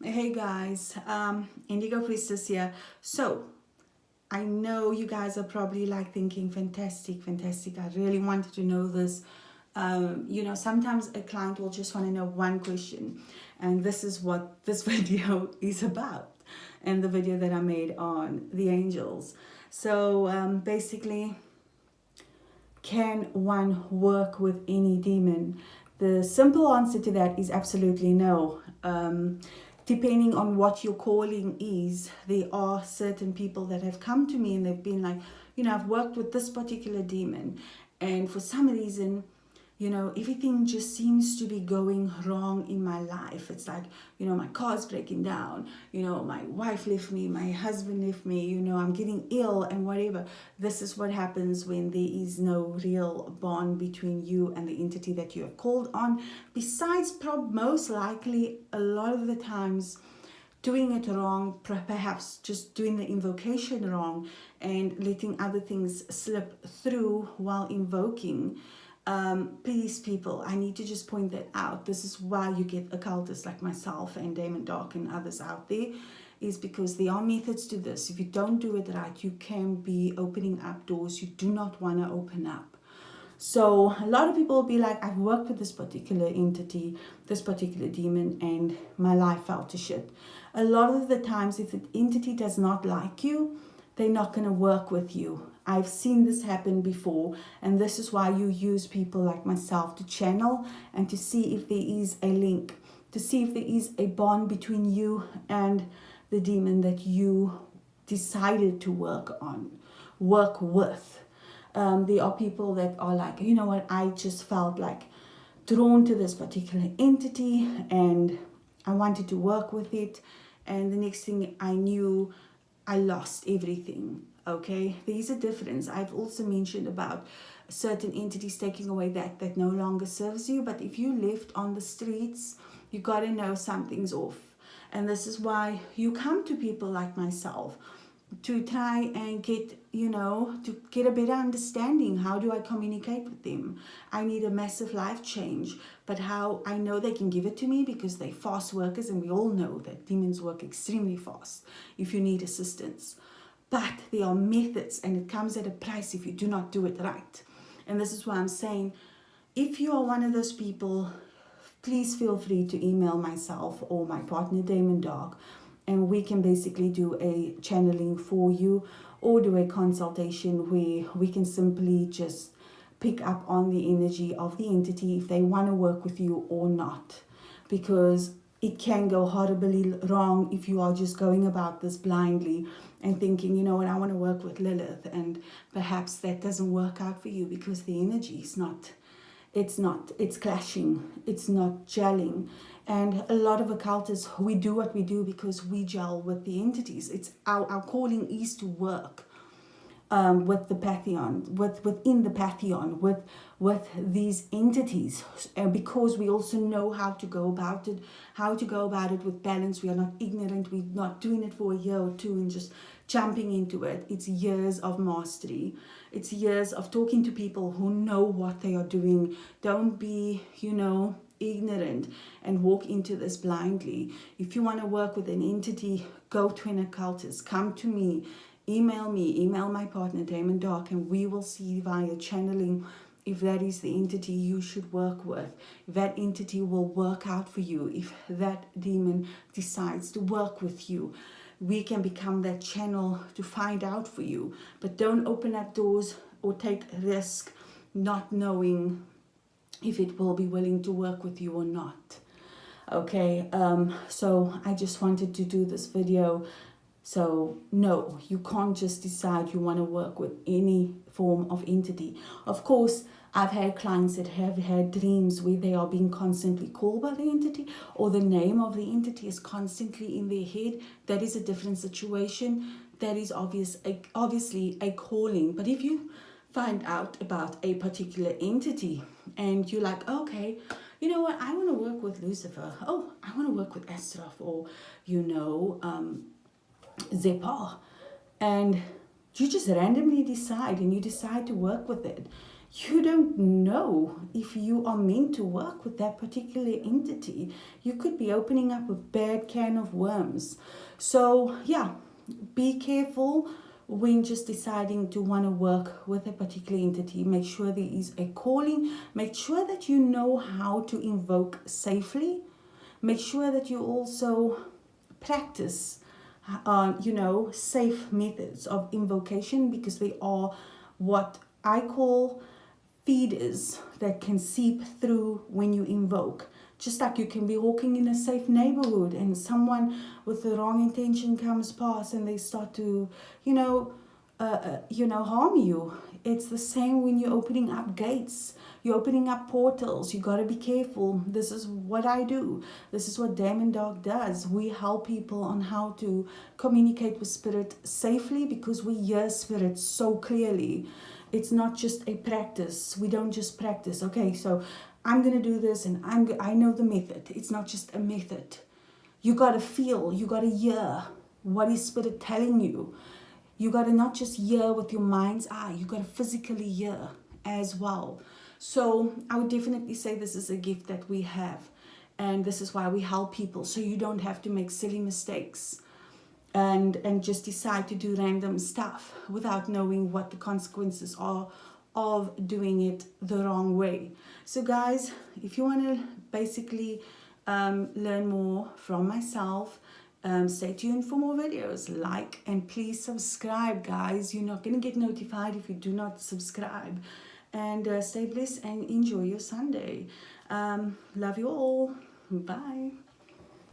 Hey guys, Indigo Priestess here. So, I know you guys are probably like thinking, fantastic, fantastic. I really wanted to know this. Sometimes a client will just want to know one question, and this is what this video is about, and the video that I made on the angels. So, basically, can one work with any demon? The simple answer to that is absolutely no. Depending on what your calling is, there are certain people that have come to me and they've been like, I've worked with this particular demon, and for some reason, everything just seems to be going wrong in my life. It's like, my car's breaking down, my wife left me, my husband left me, I'm getting ill and whatever. This is what happens when there is no real bond between you and the entity that you have called on. Besides, most likely, a lot of the times, doing it wrong, perhaps just doing the invocation wrong and letting other things slip through while invoking. Please, people, I need to just point that out. This is why you get occultists like myself and Damon Dark and others out there, is because there are methods to this. If you don't do it right, you can be opening up doors you do not want to open up. So a lot of people will be like, I've worked with this particular entity, this particular demon, and my life fell to shit. A lot of the times, if the entity does not like you, they're not going to work with you. I've seen this happen before, and this is why you use people like myself to channel and to see if there is a link, to see if there is a bond between you and the demon that you decided to work with. There are people that are like, you know what, I just felt like drawn to this particular entity and I wanted to work with it. And the next thing I knew, I lost everything. Okay, there's a difference. I've also mentioned about certain entities taking away that no longer serves you. But if you left on the streets, you got to know something's off. And this is why you come to people like myself to try and to get a better understanding. How do I communicate with them? I need a massive life change, but how I know they can give it to me because they're fast workers, and we all know that demons work extremely fast if you need assistance. But there are methods, and it comes at a price if you do not do it right. And this is why I'm saying, if you are one of those people, please feel free to email myself or my partner Damon Dark, and we can basically do a channeling for you or do a consultation where we can simply just pick up on the energy of the entity if they want to work with you or not. Because it can go horribly wrong if you are just going about this blindly and thinking, you know what, I want to work with Lilith, and perhaps that doesn't work out for you because the energy is not, it's clashing, it's not gelling. And a lot of occultists, we do what we do because we gel with the entities. It's our calling is to work with the pantheon, within the pantheon, with these entities, because we also know how to go about it with balance. We are not ignorant. We're not doing it for a year or two and just jumping into it. It's years of mastery. It's years of talking to people who know what they are doing. Don't be, ignorant and walk into this blindly. If you want to work with an entity, go to an occultist. Come to me. Email my partner Damon Dark, and we will see via channeling if that is the entity you should work with. If that entity will work out for you, if that demon decides to work with you, we can become that channel to find out for you. But don't open up doors or take risk not knowing if it will be willing to work with you or not. Okay, so I just wanted to do this video. So no, you can't just decide you want to work with any form of entity. Of course, I've had clients that have had dreams where they are being constantly called by the entity, or the name of the entity is constantly in their head. That is a different situation. That is obviously a calling. But if you find out about a particular entity and you're like, okay, you know what, I want to work with Lucifer. Oh, I want to work with Astaroth, or Zepar, and you just randomly decide and you decide to work with it. you don't know if you are meant to work with that particular entity. You could be opening up a bad can of worms. So yeah, be careful when just deciding to want to work with a particular entity. Make sure there is a calling. Make sure that you know how to invoke safely. Make sure that you also practice safe methods of invocation, because they are what I call feeders that can seep through when you invoke. Just like you can be walking in a safe neighborhood and someone with the wrong intention comes past and they start to, harm you. It's the same when you're opening up gates. You're opening up portals. You got to be careful. This is what I do. This is what Damon Dog does. We help people on how to communicate with spirit safely, because we hear spirit so clearly. It's not just a practice. We don't just practice. Okay, so I'm going to do this and I know the method. It's not just a method. You got to feel. You got to hear. What is spirit telling you? You got to not just hear with your mind's eye. You got to physically hear as well. So I would definitely say this is a gift that we have. And this is why we help people. So you don't have to make silly mistakes and just decide to do random stuff without knowing what the consequences are of doing it the wrong way. So guys, if you want to basically learn more from myself, stay tuned for more videos. Like and please subscribe, guys. You're not going to get notified if you do not subscribe. And stay blessed and enjoy your Sunday. Love you all. Bye.